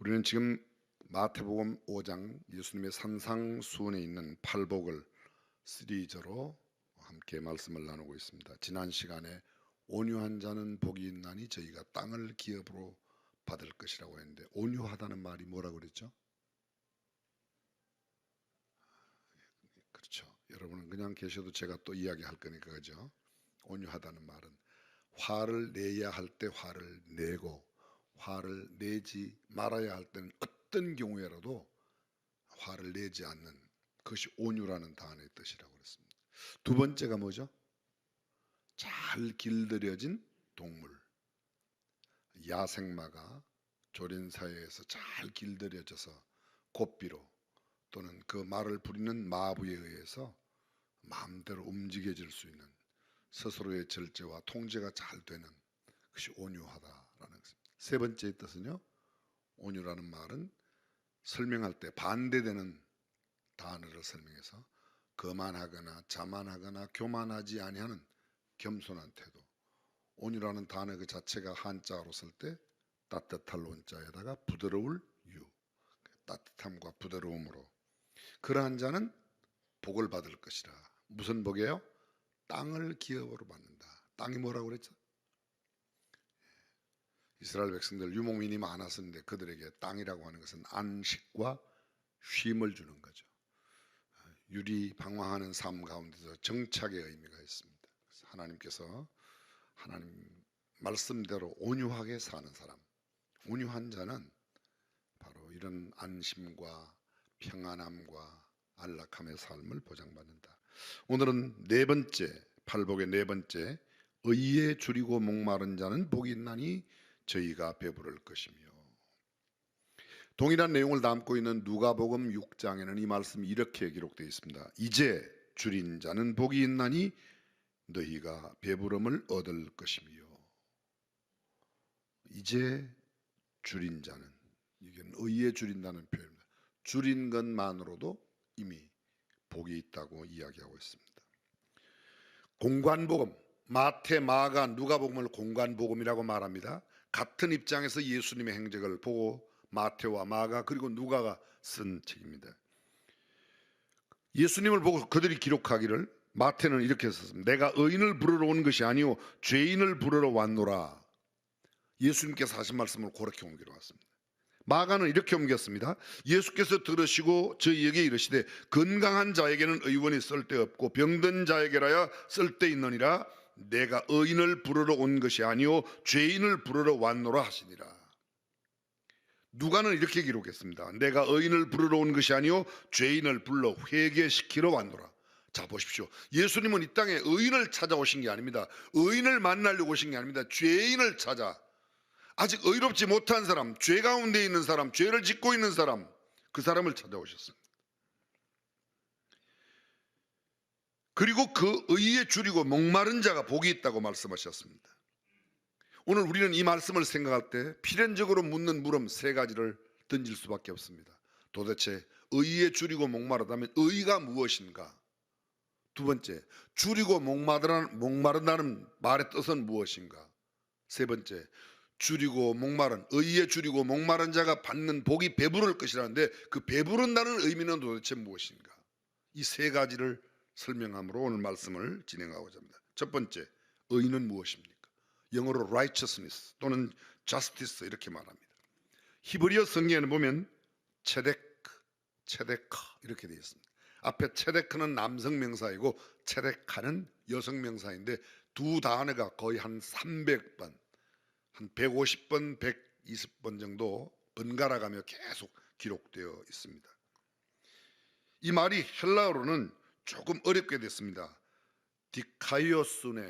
우리는 지금 마태복음 5장 예수님의 산상수훈에 있는 팔복을 시리즈로 함께 말씀을 나누고 있습니다. 지난 시간에 온유한 자는 복이 있나니 저희가 땅을 기업으로 받을 것이라고 했는데, 온유하다는 말이 뭐라고 그랬죠? 그렇죠. 여러분은 그냥 계셔도 제가 또 이야기할 거니까, 그죠? 온유하다는 말은 화를 내야 할 때 화를 내고 화를 내지 말아야 할 때는 어떤 경우에라도 화를 내지 않는 그것이 온유라는 단어의 뜻이라고 그랬습니다. 두 번째가 뭐죠? 잘 길들여진 동물. 야생마가 조련사회에서 잘 길들여져서 고삐로 또는 그 말을 부리는 마부에 의해서 마음대로 움직여질 수 있는, 스스로의 절제와 통제가 잘 되는 것이 온유하다라는 것입니다. 세 번째 뜻은요, 온유라는 말은 설명할 때 반대되는 단어를 설명해서 거만하거나 자만하거나 교만하지 아니하는 겸손한 태도. 온유라는 단어 그 자체가 한자로 쓸 때 따뜻할 온자에다가 부드러울 유, 따뜻함과 부드러움으로 그러한 자는 복을 받을 것이라. 무슨 복이에요? 땅을 기업으로 받는다. 땅이 뭐라고 그랬죠? 이스라엘 백성들 유목민이 많았었는데 그들에게 땅이라고 하는 것은 안식과 쉼을 주는 거죠. 유리 방황하는 삶 가운데서 정착의 의미가 있습니다. 그래서 하나님께서 하나님 말씀대로 온유하게 사는 사람, 온유한 자는 바로 이런 안심과 평안함과 안락함의 삶을 보장받는다. 오늘은 네 번째, 팔복의 네 번째, 의에 줄이고 목마른 자는 복이 있나니 저희가 배부를 것이며. 동일한 내용을 담고 있는 누가복음 6장에는 이 말씀이 이렇게 기록되어 있습니다. 이제 줄인 자는 복이 있나니 너희가 배부름을 얻을 것이며. 이제 줄인 자는, 이건 의에 줄인다는 표현입니다. 줄인 것만으로도 이미 복이 있다고 이야기하고 있습니다. 공관복음, 마태, 마가, 누가복음을 공관복음이라고 말합니다. 같은 입장에서 예수님의 행적을 보고 마태와 마가 그리고 누가가 쓴 책입니다. 예수님을 보고 그들이 기록하기를, 마태는 이렇게 썼습니다. 내가 의인을 부르러 온 것이 아니요 죄인을 부르러 왔노라. 예수님께서 하신 말씀을 그렇게 옮기러 왔습니다. 마가는 이렇게 옮겼습니다. 예수께서 들으시고 저희에게 이르시되 건강한 자에게는 의원이 쓸데없고 병든 자에게라야 쓸데있느니라. 내가 의인을 부르러 온 것이 아니요 죄인을 부르러 왔노라 하시니라. 누가는 이렇게 기록했습니다. 내가 의인을 부르러 온 것이 아니요 죄인을 불러 회개시키러 왔노라. 자, 보십시오. 예수님은 이 땅에 의인을 찾아오신 게 아닙니다. 의인을 만나려고 오신 게 아닙니다. 죄인을 찾아, 아직 의롭지 못한 사람, 죄 가운데 있는 사람, 죄를 짓고 있는 사람, 그 사람을 찾아오셨습니다. 그리고 그 의에 줄이고 목마른 자가 복이 있다고 말씀하셨습니다. 오늘 우리는 이 말씀을 생각할 때 필연적으로 묻는 물음 세 가지를 던질 수밖에 없습니다. 도대체 의에 줄이고 목마르다면 의가 무엇인가? 두 번째, 줄이고 목마르다는 말의 뜻은 무엇인가? 세 번째, 줄이고 목마른, 의에 줄이고 목마른 자가 받는 복이 배부를 것이라는데 그 배부른다는 의미는 도대체 무엇인가? 이 세 가지를 설명함으로 오늘 말씀을 진행하고자 합니다. 첫 번째, 의는 무엇입니까? 영어로 righteousness 또는 justice 이렇게 말합니다. 히브리어 성경에는 보면 체데크 이렇게 되어 있습니다. 앞에 체데크는 남성 명사이고 체데카는 여성 명사인데 두 단어가 거의 한 300번, 한 150번, 120번 정도 번갈아 가며 계속 기록되어 있습니다. 이 말이 헬라어로는 조금 어렵게 됐습니다. 디카이오스네.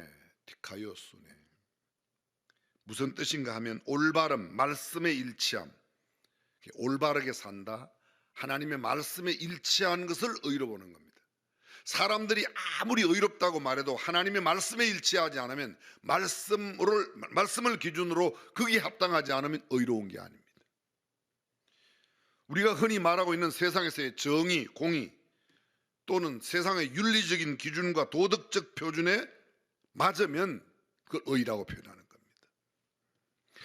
무슨 뜻인가 하면 올바름, 말씀의 일치함, 올바르게 산다, 하나님의 말씀에 일치한 것을 의로 보는 겁니다. 사람들이 아무리 의롭다고 말해도 하나님의 말씀에 일치하지 않으면, 말씀을 기준으로 거기에 합당하지 않으면 의로운 게 아닙니다. 우리가 흔히 말하고 있는 세상에서의 정의, 공의 또는 세상의 윤리적인 기준과 도덕적 표준에 맞으면 그걸 의라고 표현하는 겁니다.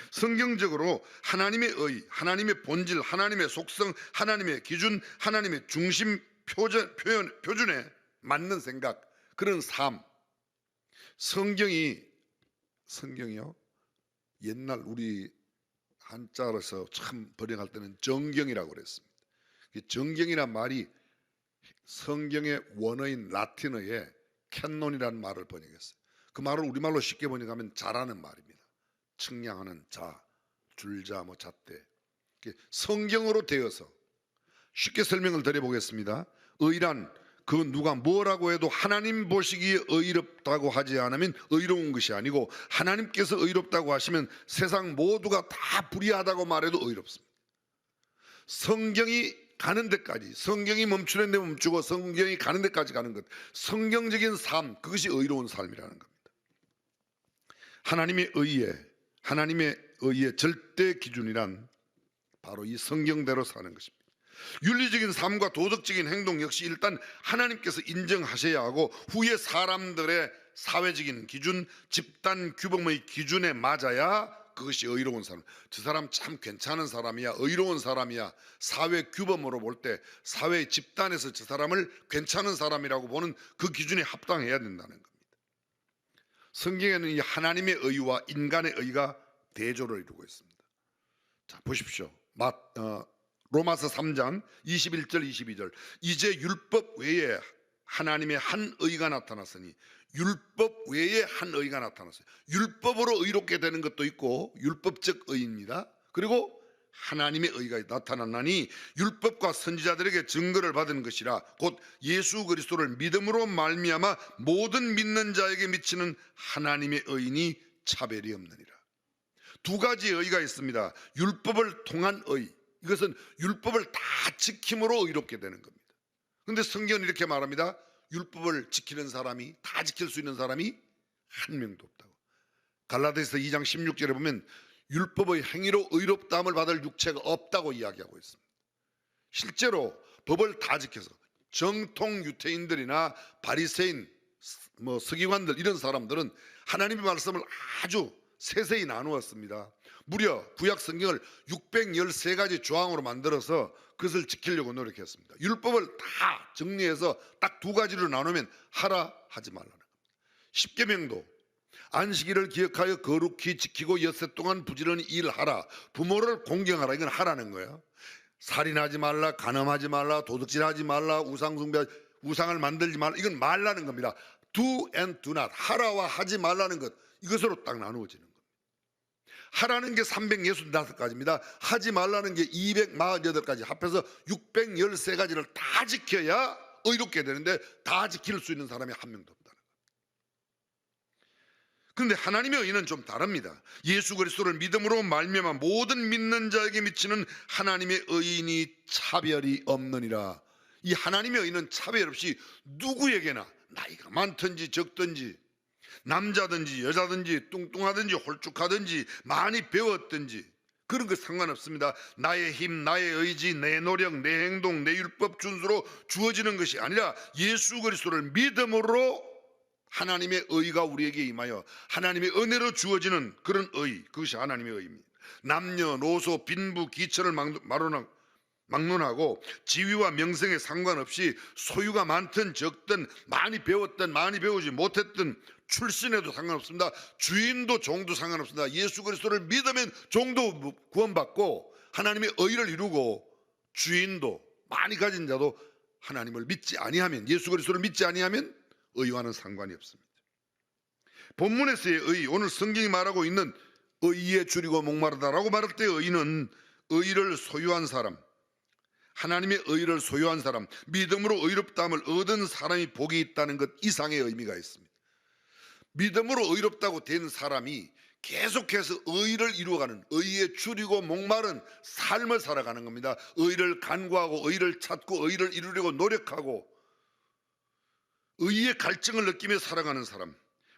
성경적으로 하나님의 의, 하나님의 본질, 하나님의 속성, 하나님의 기준, 하나님의 중심 표준에 맞는 생각, 그런 삶. 성경이요, 옛날 우리 한자로서 참 번역할 때는 정경이라고 그랬습니다. 정경이란 말이 성경의 원어인 라틴어에 캔논이라는 말을 번역했어요. 그 말을 우리말로 쉽게 번역하면 자라는 말입니다. 측량하는 자, 줄자, 잣대. 성경으로 되어서 쉽게 설명을 드려보겠습니다. 의란 그 누가 뭐라고 해도 하나님 보시기에 의롭다고 하지 않으면 의로운 것이 아니고, 하나님께서 의롭다고 하시면 세상 모두가 다 불의하다고 말해도 의롭습니다. 성경이 가는 데까지, 성경이 멈추는 데 멈추고 성경이 가는 데까지 가는 것, 성경적인 삶, 그것이 의로운 삶이라는 겁니다. 하나님의 의의 절대 기준이란 바로 이 성경대로 사는 것입니다. 윤리적인 삶과 도덕적인 행동 역시 일단 하나님께서 인정하셔야 하고, 후에 사람들의 사회적인 기준, 집단 규범의 기준에 맞아야 그것이 의로운 사람. 저 사람 참 괜찮은 사람이야, 의로운 사람이야. 사회 규범으로 볼 때, 사회 집단에서 저 사람을 괜찮은 사람이라고 보는 그 기준에 합당해야 된다는 겁니다. 성경에는 이 하나님의 의와 인간의 의가 대조를 이루고 있습니다. 자, 보십시오. 로마서 3장 21절 22절. 이제 율법 외에 하나님의 한 의가 나타났으니, 율법 외에 한 의가 나타났어요. 율법으로 의롭게 되는 것도 있고 율법적 의입니다. 그리고 하나님의 의가 나타났나니 율법과 선지자들에게 증거를 받은 것이라 곧 예수 그리스도를 믿음으로 말미암아 모든 믿는 자에게 미치는 하나님의 의인이 차별이 없느니라. 두 가지의 의가 있습니다. 율법을 통한 의, 이것은 율법을 다 지킴으로 의롭게 되는 겁니다. 그런데 성경은 이렇게 말합니다. 율법을 지키는 사람이, 다 지킬 수 있는 사람이 한 명도 없다고. 갈라디아서 2장 16절에 보면 율법의 행위로 의롭다함을 받을 육체가 없다고 이야기하고 있습니다. 실제로 법을 다 지켜서 정통 유태인들이나 바리새인, 서기관들, 이런 사람들은 하나님의 말씀을 아주 세세히 나누었습니다. 무려 구약 성경을 613가지 조항으로 만들어서 그것을 지키려고 노력했습니다. 율법을 다 정리해서 딱 두 가지로 나누면 하라, 하지 말라는 겁니다. 십계명도 안식일을 기억하여 거룩히 지키고 엿새 동안 부지런히 일하라, 부모를 공경하라, 이건 하라는 거예요. 살인하지 말라, 간음하지 말라, 도둑질하지 말라, 우상을 만들지 말라, 이건 말라는 겁니다. Do and do not, 하라와 하지 말라는 것, 이것으로 딱 나누어지는 겁니다. 하라는 게 365가지입니다. 하지 말라는 게 248가지, 합해서 613가지를 다 지켜야 의롭게 되는데 다 지킬 수 있는 사람이 한 명도 없다는 거예요. 그런데 하나님의 의는 좀 다릅니다. 예수 그리스도를 믿음으로 말미암아 모든 믿는 자에게 미치는 하나님의 의인이 차별이 없느니라. 이 하나님의 의는 차별 없이 누구에게나, 나이가 많든지 적든지, 남자든지 여자든지, 뚱뚱하든지 홀쭉하든지, 많이 배웠든지, 그런 거 상관없습니다. 나의 힘, 나의 의지, 내 노력, 내 행동, 내 율법 준수로 주어지는 것이 아니라 예수 그리스도를 믿음으로 하나님의 의가 우리에게 임하여 하나님의 은혜로 주어지는 그런 의, 그것이 하나님의 의입니다. 남녀노소, 빈부, 기천을 막론하고 지위와 명성에 상관없이 소유가 많든 적든, 많이 배웠든 많이 배우지 못했든, 출신에도 상관없습니다. 주인도 종도 상관없습니다. 예수 그리스도를 믿으면 종도 구원받고 하나님의 의를 이루고, 주인도 많이 가진 자도 하나님을 믿지 아니하면, 예수 그리스도를 믿지 아니하면 의와는 상관이 없습니다. 본문에서의 의, 오늘 성경이 말하고 있는 의에 줄이고 목마르다라고 말할 때 의는 의를 소유한 사람, 하나님의 의를 소유한 사람, 믿음으로 의롭다함을 얻은 사람이 복이 있다는 것 이상의 의미가 있습니다. 믿음으로 의롭다고 된 사람이 계속해서 의를 이루어가는, 의에 줄이고 목마른 삶을 살아가는 겁니다. 의를 간구하고 의를 찾고 의를 이루려고 노력하고 의의 갈증을 느끼며 살아가는 사람,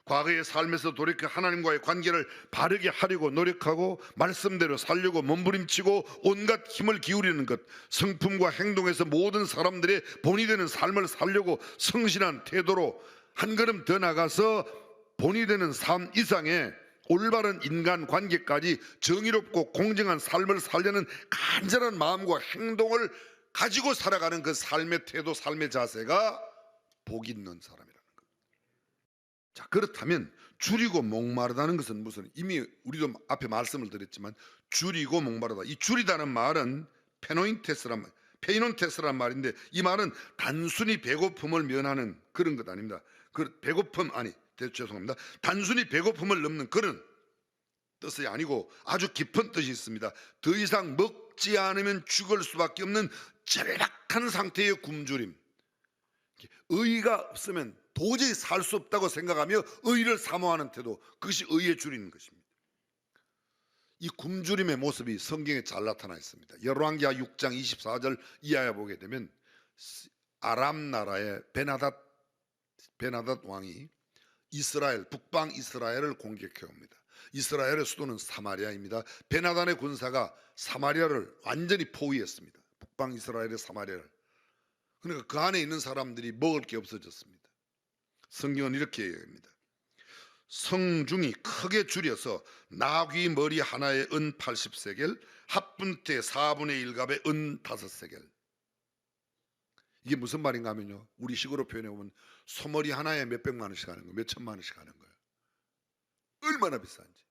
과거의 삶에서 돌이켜 하나님과의 관계를 바르게 하려고 노력하고 말씀대로 살려고 몸부림치고 온갖 힘을 기울이는 것, 성품과 행동에서 모든 사람들의 본이 되는 삶을 살려고 성실한 태도로 한 걸음 더 나가서 본이 되는 삶 이상의 올바른 인간관계까지 정의롭고 공정한 삶을 살려는 간절한 마음과 행동을 가지고 살아가는 그 삶의 태도, 삶의 자세가 복 있는 사람이라는 거예요. 자, 그렇다면 줄이고 목마르다는 것은 무슨, 이미 우리도 앞에 말씀을 드렸지만 줄이고 목마르다, 이 줄이다는 말은 페이논테스란 말인데, 이 말은 단순히 배고픔을 면하는 그런 것 아닙니다. 죄송합니다. 단순히 배고픔을 넘는 그런 뜻이 아니고 아주 깊은 뜻이 있습니다. 더 이상 먹지 않으면 죽을 수밖에 없는 절박한 상태의 굶주림. 의의가 없으면 도저히 살 수 없다고 생각하며 의의를 사모하는 태도, 그것이 의의에 줄이는 것입니다. 이 굶주림의 모습이 성경에 잘 나타나 있습니다. 열왕기하 6장 24절 이하에 보게 되면 아람 나라의 베나닷 왕이 북방 이스라엘을 공격해 옵니다. 이스라엘의 수도는 사마리아입니다. 베나단의 군사가 사마리아를 완전히 포위했습니다. 북방 이스라엘의 사마리아를. 그러니까 그 안에 있는 사람들이 먹을 게 없어졌습니다. 성경은 이렇게 얘기합니다. 성중이 크게 줄여서 나귀 머리 하나에 은 80세겔, 합분태 4분의 1갑에 은 5세겔. 이게 무슨 말인가 하면요, 우리 식으로 표현해 보면 소머리 하나에 몇백만 원씩 하는 거예요. 몇천만 원씩 하는 거예요. 얼마나 비싼지.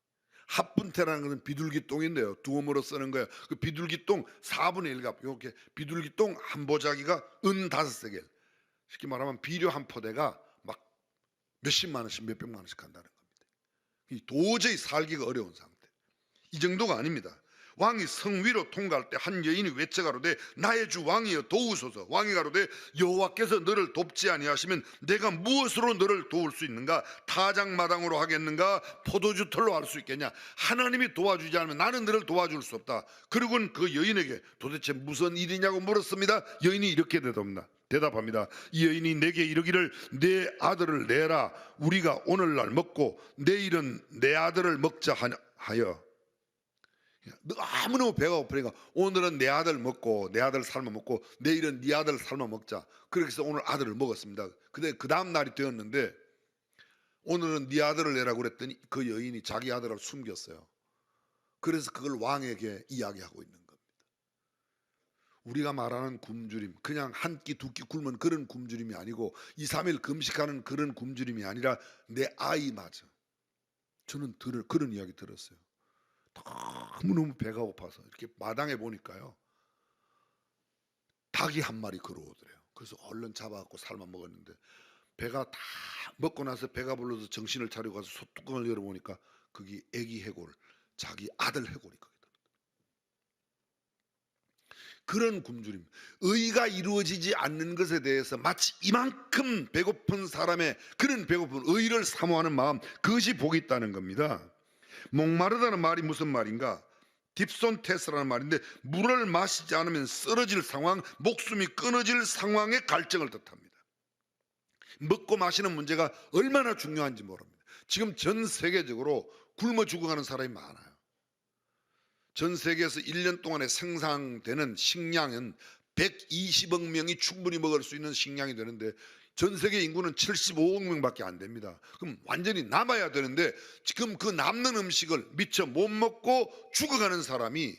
합분태라는 것은 비둘기똥인데요, 두음으로 쓰는 거예요. 그 비둘기똥 4분의 1갑, 이렇게 비둘기똥 한 보자기가 은 5세겔. 쉽게 말하면 비료 한 포대가 막 몇십만 원씩 몇백만 원씩 한다는 겁니다. 도저히 살기가 어려운 상태. 이 정도가 아닙니다. 왕이 성 위로 통과할 때 한 여인이 외쳐가로되 나의 주 왕이여 도우소서. 왕이 가로되 여호와께서 너를 돕지 아니하시면 내가 무엇으로 너를 도울 수 있는가? 타작마당으로 하겠는가? 포도주 털로 할 수 있겠냐? 하나님이 도와주지 않으면 나는 너를 도와줄 수 없다. 그러고는 그 여인에게 도대체 무슨 일이냐고 물었습니다. 여인이 이렇게 대답합니다. 이 여인이 내게 이르기를 내 아들을 내라. 우리가 오늘날 먹고 내일은 내 아들을 먹자 하여. 너무너무 배가 고프니까 오늘은 내 아들 삶아 먹고 내일은 네 아들 삶아 먹자. 그렇게 해서 오늘 아들을 먹었습니다. 근데 그 다음 날이 되었는데 오늘은 네 아들을 내라고 그랬더니 그 여인이 자기 아들을 숨겼어요. 그래서 그걸 왕에게 이야기하고 있는 겁니다. 우리가 말하는 굶주림, 그냥 한 끼 두 끼 굶은 그런 굶주림이 아니고 2, 3일 금식하는 그런 굶주림이 아니라 내 아이마저. 저는 그런 이야기 들었어요. 너무너무 배가 고파서 이렇게 마당에 보니까요, 닭이 한 마리 걸어오더래요. 그래서 얼른 잡아갖고 삶아 먹었는데 배가 다 먹고 나서 배가 불러서 정신을 차리고 가서 소뚜껑을 열어보니까 거기 애기 해골, 자기 아들 해골이 거기다. 그런 굶주림, 의가 이루어지지 않는 것에 대해서 마치 이만큼 배고픈 사람의 그런 배고픈 의를 사모하는 마음, 그것이 복이 있다는 겁니다. 목마르다는 말이 무슨 말인가? 딥손테스라는 말인데 물을 마시지 않으면 쓰러질 상황, 목숨이 끊어질 상황의 갈증을 뜻합니다. 먹고 마시는 문제가 얼마나 중요한지 모릅니다. 지금 전 세계적으로 굶어 죽어가는 사람이 많아요. 전 세계에서 1년 동안에 생산되는 식량은 120억 명이 충분히 먹을 수 있는 식량이 되는데 전 세계 인구는 75억 명밖에 안 됩니다. 그럼 완전히 남아야 되는데 지금 그 남는 음식을 미처 못 먹고 죽어가는 사람이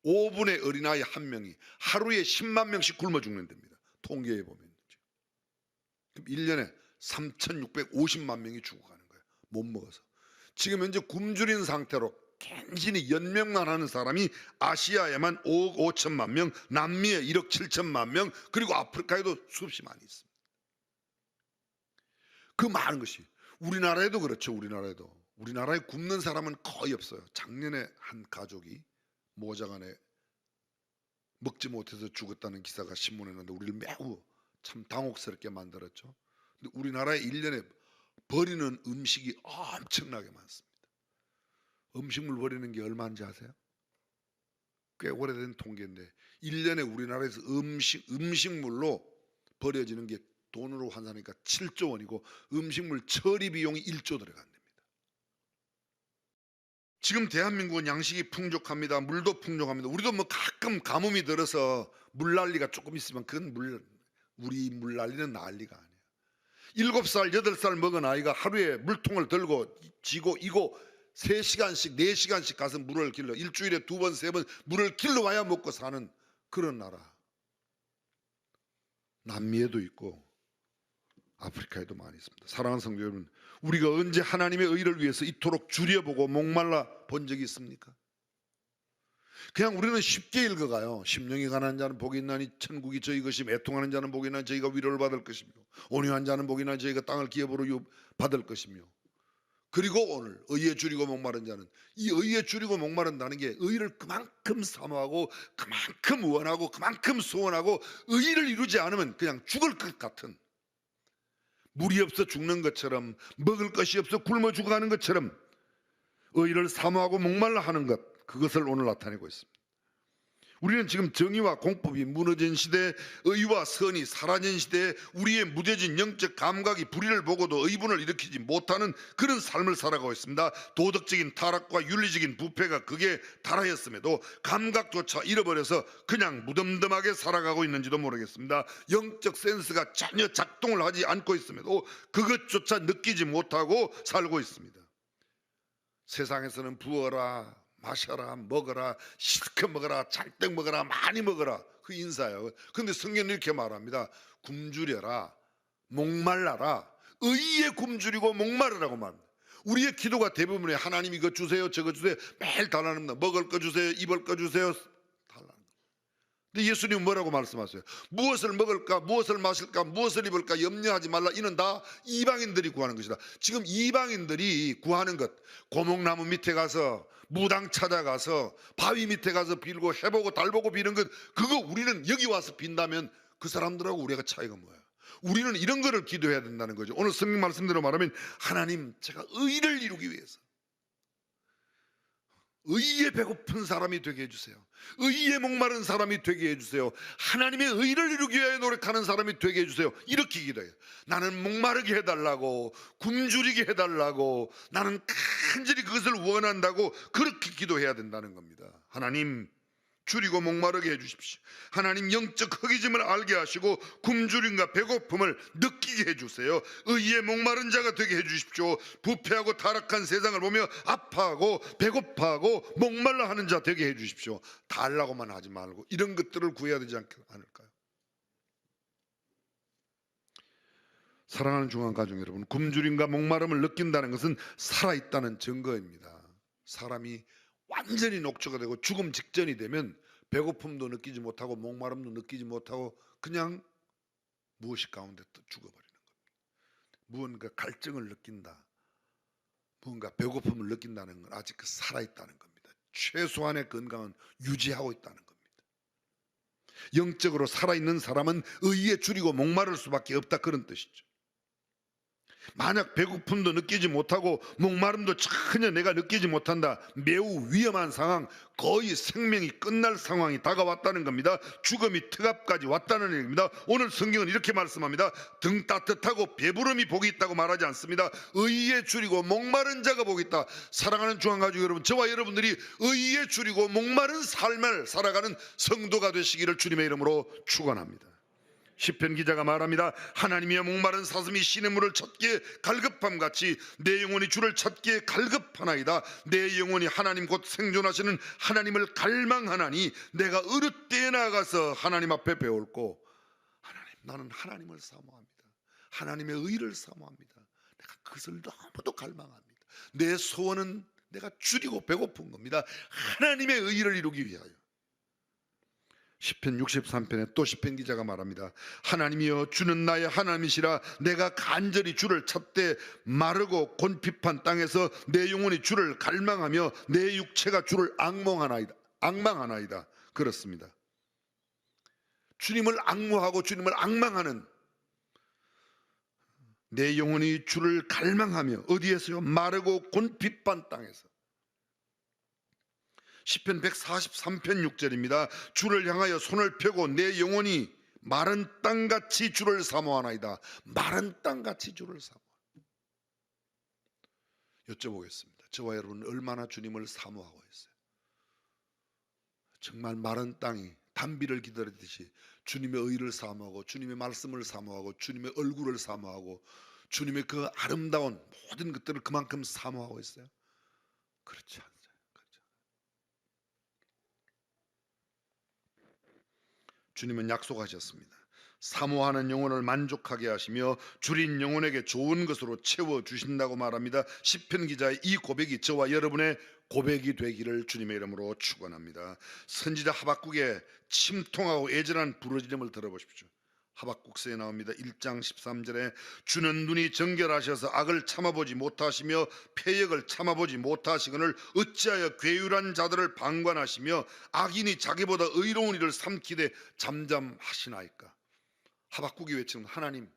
5분의 어린아이 한 명이 하루에 10만 명씩 굶어 죽는답니다. 통계에 보면. 그럼 1년에 3,650만 명이 죽어가는 거예요. 못 먹어서. 지금 현재 굶주린 상태로 간신히 연명만 하는 사람이 아시아에만 5억 5천만 명, 남미에 1억 7천만 명, 그리고 아프리카에도 수없이 많이 있습니다. 그 많은 것이 우리나라에도 그렇죠. 우리나라에 굶는 사람은 거의 없어요. 작년에 한 가족이 모자간에 먹지 못해서 죽었다는 기사가 신문에 났는데 우리를 매우 참 당혹스럽게 만들었죠. 근데 우리나라에 1년에 버리는 음식이 엄청나게 많습니다. 음식물 버리는 게 얼마인지 아세요? 꽤 오래된 통계인데 1년에 우리나라에서 음식물로 버려지는 게 돈으로 환산하니까 7조 원이고 음식물 처리 비용이 1조 들어간답니다. 지금 대한민국은 양식이 풍족합니다. 물도 풍족합니다. 우리도 뭐 가끔 가뭄이 들어서 물난리가 조금 있으면 그건 우리 물난리는 난리가 아니에요. 7살, 8살 먹은 아이가 하루에 물통을 들고 지고 이고 3시간씩 4시간씩 가서 물을 길러 일주일에 2번 3번 물을 길러 와야 먹고 사는 그런 나라. 남미에도 있고 아프리카에도 많이 있습니다. 사랑하는 성도 여러분, 우리가 언제 하나님의 의를 위해서 이토록 줄여보고 목말라 본 적이 있습니까? 그냥 우리는 쉽게 읽어가요. 심령이 가난한 자는 복이 있나니 천국이 저희 것이며 애통하는 자는 복이 있나니 저희가 위로를 받을 것이며 온유한 자는 복이 있나니 저희가 땅을 기업으로 받을 것이며, 그리고 오늘 의에 줄이고 목마른 자는, 이 의에 줄이고 목마른다는 게 의를 그만큼 사모하고 그만큼 원하고 그만큼 소원하고 의를 이루지 않으면 그냥 죽을 것 같은, 물이 없어 죽는 것처럼, 먹을 것이 없어 굶어 죽어가는 것처럼 의를 사모하고 목말라 하는 것, 그것을 오늘 나타내고 있습니다. 우리는 지금 정의와 공법이 무너진 시대에 의와 선이 사라진 시대에 우리의 무뎌진 영적 감각이 불의를 보고도 의분을 일으키지 못하는 그런 삶을 살아가고 있습니다. 도덕적인 타락과 윤리적인 부패가 극에 달하였음에도 감각조차 잃어버려서 그냥 무덤덤하게 살아가고 있는지도 모르겠습니다. 영적 센스가 전혀 작동을 하지 않고 있음에도 그것조차 느끼지 못하고 살고 있습니다. 세상에서는 부어라, 마셔라, 먹어라, 실컷 먹어라, 잔뜩 먹어라, 많이 먹어라, 그 인사예요. 그런데 성경은 이렇게 말합니다. 굶주려라, 목말라라, 의에 굶주리고 목마르라고 말합니다. 우리의 기도가 대부분이 하나님 이거 주세요, 저거 주세요, 매일 달라는 겁니다. 먹을 거 주세요, 입을 거 주세요, 달라는 겁니다. 근데 예수님은 뭐라고 말씀하세요? 무엇을 먹을까, 무엇을 마실까, 무엇을 입을까 염려하지 말라. 이는 다 이방인들이 구하는 것이다. 지금 이방인들이 구하는 것, 고목나무 밑에 가서, 무당 찾아가서, 바위 밑에 가서 빌고 해보고 달보고 비는 것, 그거 우리는 여기 와서 빈다면 그 사람들하고 우리가 차이가 뭐야? 우리는 이런 거를 기도해야 된다는 거죠. 오늘 성경 말씀대로 말하면, 하나님, 제가 의를 이루기 위해서 의에 배고픈 사람이 되게 해주세요. 의에 목마른 사람이 되게 해주세요. 하나님의 의를 이루기 위해 노력하는 사람이 되게 해주세요. 이렇게 기도해요. 나는 목마르게 해달라고, 굶주리게 해달라고, 나는 간절히 그것을 원한다고 그렇게 기도해야 된다는 겁니다. 하나님, 줄이고 목마르게 해주십시오. 하나님, 영적 허기짐을 알게 하시고 굶주림과 배고픔을 느끼게 해주세요. 의에 목마른 자가 되게 해주십시오. 부패하고 타락한 세상을 보며 아파하고 배고파하고 목말라 하는 자 되게 해주십시오. 달라고만 하지 말고 이런 것들을 구해야 되지 않을까요? 사랑하는 중앙가족 여러분, 굶주림과 목마름을 느낀다는 것은 살아있다는 증거입니다. 사람이 완전히 녹초가 되고 죽음 직전이 되면 배고픔도 느끼지 못하고 목마름도 느끼지 못하고 그냥 무엇이 가운데 또 죽어버리는 겁니다. 무언가 갈증을 느낀다, 무언가 배고픔을 느낀다는 건 아직 살아있다는 겁니다. 최소한의 건강은 유지하고 있다는 겁니다. 영적으로 살아있는 사람은 의에 줄이고 목마를 수밖에 없다, 그런 뜻이죠. 만약 배고픔도 느끼지 못하고 목마름도 전혀 내가 느끼지 못한다, 매우 위험한 상황, 거의 생명이 끝날 상황이 다가왔다는 겁니다. 죽음이 트갑까지 왔다는 얘기입니다. 오늘 성경은 이렇게 말씀합니다. 등 따뜻하고 배부름이 복이 있다고 말하지 않습니다. 의에 줄이고 목마른 자가 복이 있다. 사랑하는 중앙가족 여러분, 저와 여러분들이 의에 줄이고 목마른 삶을 살아가는 성도가 되시기를 주님의 이름으로 축원합니다. 시편 기자가 말합니다. 하나님이여, 목마른 사슴이 시냇 물을 찾기에 갈급함같이 내 영혼이 주를 찾기에 갈급하나이다. 내 영혼이 하나님 곧 생존하시는 하나님을 갈망하나니 내가 으릇대에 나가서 하나님 앞에 배울고. 하나님, 나는 하나님을 사모합니다. 하나님의 의를 사모합니다. 내가 그것을 너무도 갈망합니다. 내 소원은 내가 줄이고 배고픈 겁니다. 하나님의 의를 이루기 위하여. 시편 63편에 또 시편 기자가 말합니다. 하나님이여, 주는 나의 하나님이시라. 내가 간절히 주를 찾되 마르고 곤핍한 땅에서 내 영혼이 주를 갈망하며 내 육체가 주를 앙망하나이다. 그렇습니다. 주님을 앙모하고 주님을 앙망하는 내 영혼이 주를 갈망하며, 어디에서요? 마르고 곤핍한 땅에서. 시편 143편 6절입니다. 주를 향하여 손을 펴고 내 영혼이 마른 땅같이 주를 사모하나이다. 마른 땅같이 주를 사모하나이다. 여쭤보겠습니다. 저와 여러분 얼마나 주님을 사모하고 있어요? 정말 마른 땅이 단비를 기다리듯이 주님의 의를 사모하고 주님의 말씀을 사모하고 주님의 얼굴을 사모하고 주님의 그 아름다운 모든 것들을 그만큼 사모하고 있어요? 그렇지 않아요. 그렇죠. 주님은 약속하셨습니다. 사모하는 영혼을 만족하게 하시며 줄인 영혼에게 좋은 것으로 채워 주신다고 말합니다. 시편 기자의 이 고백이 저와 여러분의 고백이 되기를 주님의 이름으로 축원합니다. 선지자 하박국의 침통하고 애절한 부르짖음을 들어보십시오. 하박국서에 나옵니다. 1장 13절에 주는 눈이 정결하셔서 악을 참아보지 못하시며 패역을 참아보지 못하시거늘 어찌하여 괴율한 자들을 방관하시며 악인이 자기보다 의로운 이를 삼키되 잠잠하시나이까. 하박국이 외치는 하나님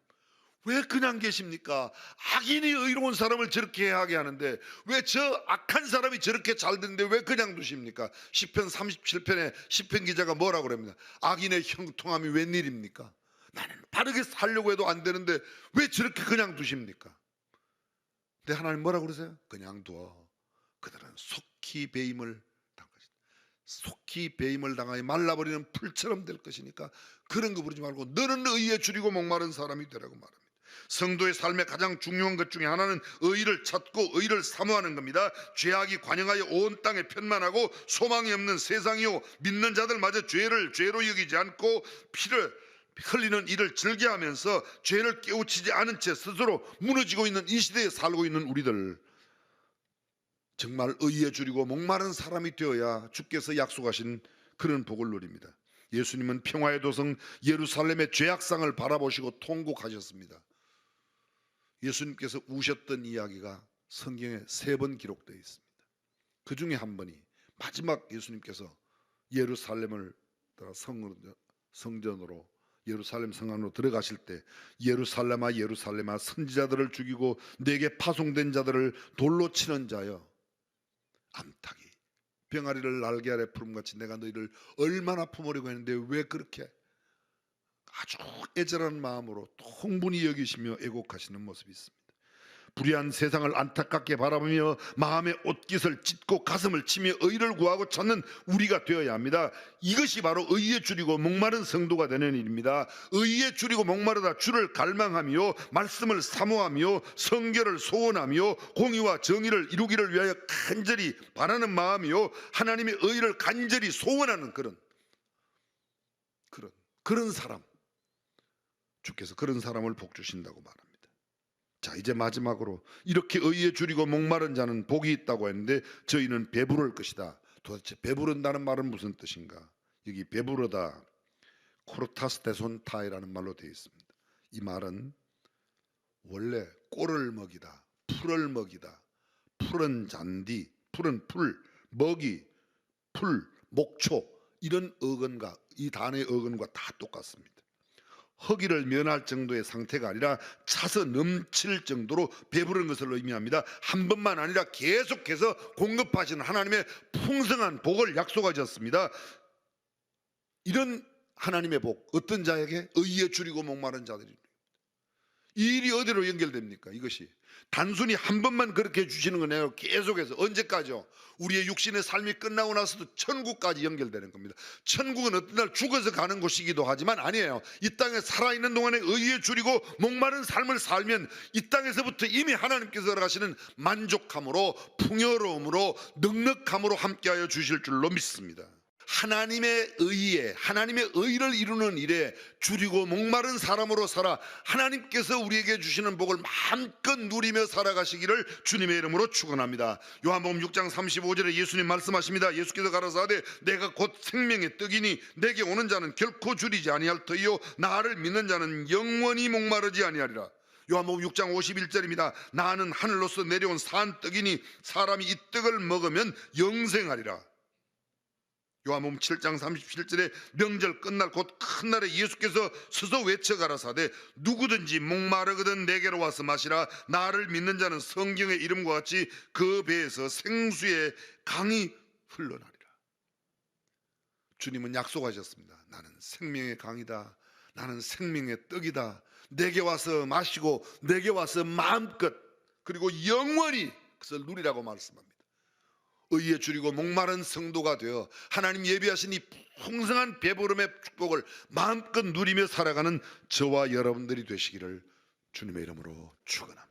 왜 그냥 계십니까? 악인이 의로운 사람을 저렇게 하게 하는데 왜 저 악한 사람이 저렇게 잘 되는데 왜 그냥 두십니까? 시편 37편에 시편 기자가 뭐라고 그럽니다. 악인의 형통함이 웬일입니까? 나는 바르게 살려고 해도 안 되는데 왜 저렇게 그냥 두십니까? 근데 하나님 뭐라고 그러세요? 그냥 두어. 그들은 속히 배임을 당할 것이다. 속히 배임을 당하여 말라버리는 풀처럼 될 것이니까 그런 거 부르지 말고 너는 의에 줄이고 목마른 사람이 되라고 말합니다. 성도의 삶의 가장 중요한 것 중에 하나는 의를 찾고 의를 사모하는 겁니다. 죄악이 관영하여 온 땅에 편만하고 소망이 없는 세상이요 믿는 자들마저 죄를 죄로 여기지 않고 피를 흘리는 일을 즐겨하면서 죄를 깨우치지 않은 채 스스로 무너지고 있는 이 시대에 살고 있는 우리들, 정말 의에 줄이고 목마른 사람이 되어야 주께서 약속하신 그런 복을 누립니다. 예수님은 평화의 도성 예루살렘의 죄악상을 바라보시고 통곡하셨습니다. 예수님께서 우셨던 이야기가 성경에 3번 기록되어 있습니다. 그 중에 한 번이 마지막 예수님께서 예루살렘을 성전으로 예루살렘 성 안으로 들어가실 때 예루살렘아 예루살렘아 선지자들을 죽이고 내게 파송된 자들을 돌로 치는 자여 암탉이 병아리를 날개 아래 푸름같이 내가 너희를 얼마나 품으려고 했는데 왜 그렇게 아주 애절한 마음으로 통분히 여기시며 애곡하시는 모습이 있습니다. 불의한 세상을 안타깝게 바라보며 마음의 옷깃을 찢고 가슴을 치며 의를 구하고 찾는 우리가 되어야 합니다. 이것이 바로 의에 줄이고 목마른 성도가 되는 일입니다. 의에 줄이고 목마르다 주를 갈망하며 말씀을 사모하며 성결을 소원하며 공의와 정의를 이루기를 위하여 간절히 바라는 마음이요 하나님의 의를 간절히 소원하는 그런 사람, 주께서 그런 사람을 복 주신다고 말합니다. 자, 이제 마지막으로 이렇게 의에 줄이고 목마른 자는 복이 있다고 했는데 저희는 배부를 것이다. 도대체 배부른다는 말은 무슨 뜻인가? 여기 배부르다 코르타스테손타이라는 말로 되어 있습니다. 이 말은 원래 꼴을 먹이다, 풀을 먹이다, 푸른 잔디, 푸른 풀, 먹이, 풀, 목초 이런 어근과 이 단어의 어근과 다 똑같습니다. 허기를 면할 정도의 상태가 아니라 차서 넘칠 정도로 배부른 것을 의미합니다. 한 번만 아니라 계속해서 공급하시는 하나님의 풍성한 복을 약속하셨습니다. 이런 하나님의 복, 어떤 자에게? 의에 줄이고 목마른 자들입니다. 이 일이 어디로 연결됩니까? 이것이 단순히 한 번만 그렇게 해주시는 건 아니라 계속해서 언제까지요? 우리의 육신의 삶이 끝나고 나서도 천국까지 연결되는 겁니다. 천국은 어떤 날 죽어서 가는 곳이기도 하지만 아니에요. 이 땅에 살아있는 동안에 의에 줄이고 목마른 삶을 살면 이 땅에서부터 이미 하나님께서 가시는 만족함으로 풍요로움으로 넉넉함으로 함께하여 주실 줄로 믿습니다. 하나님의 의에 하나님의 의를 이루는 일에 줄이고 목마른 사람으로 살아 하나님께서 우리에게 주시는 복을 마음껏 누리며 살아가시기를 주님의 이름으로 축원합니다. 요한복음 6장 35절에 예수님 말씀하십니다. 예수께서 가라사대 내가 곧 생명의 떡이니 내게 오는 자는 결코 줄이지 아니할 터이요 나를 믿는 자는 영원히 목마르지 아니하리라. 요한복음 6장 51절입니다. 나는 하늘로서 내려온 산 떡이니 사람이 이 떡을 먹으면 영생하리라. 요한복음 7장 37절에 명절 끝날 곧 큰 날에 예수께서 서서 외쳐 가라사대 누구든지 목마르거든 내게로 와서 마시라. 나를 믿는 자는 성경의 이름과 같이 그 배에서 생수의 강이 흘러나리라. 주님은 약속하셨습니다. 나는 생명의 강이다. 나는 생명의 떡이다. 내게 와서 마시고 내게 와서 마음껏 그리고 영원히 그것을 누리라고 말씀합니다. 의에 줄이고 목마른 성도가 되어 하나님 예비하신 이 풍성한 배부름의 축복을 마음껏 누리며 살아가는 저와 여러분들이 되시기를 주님의 이름으로 축원합니다.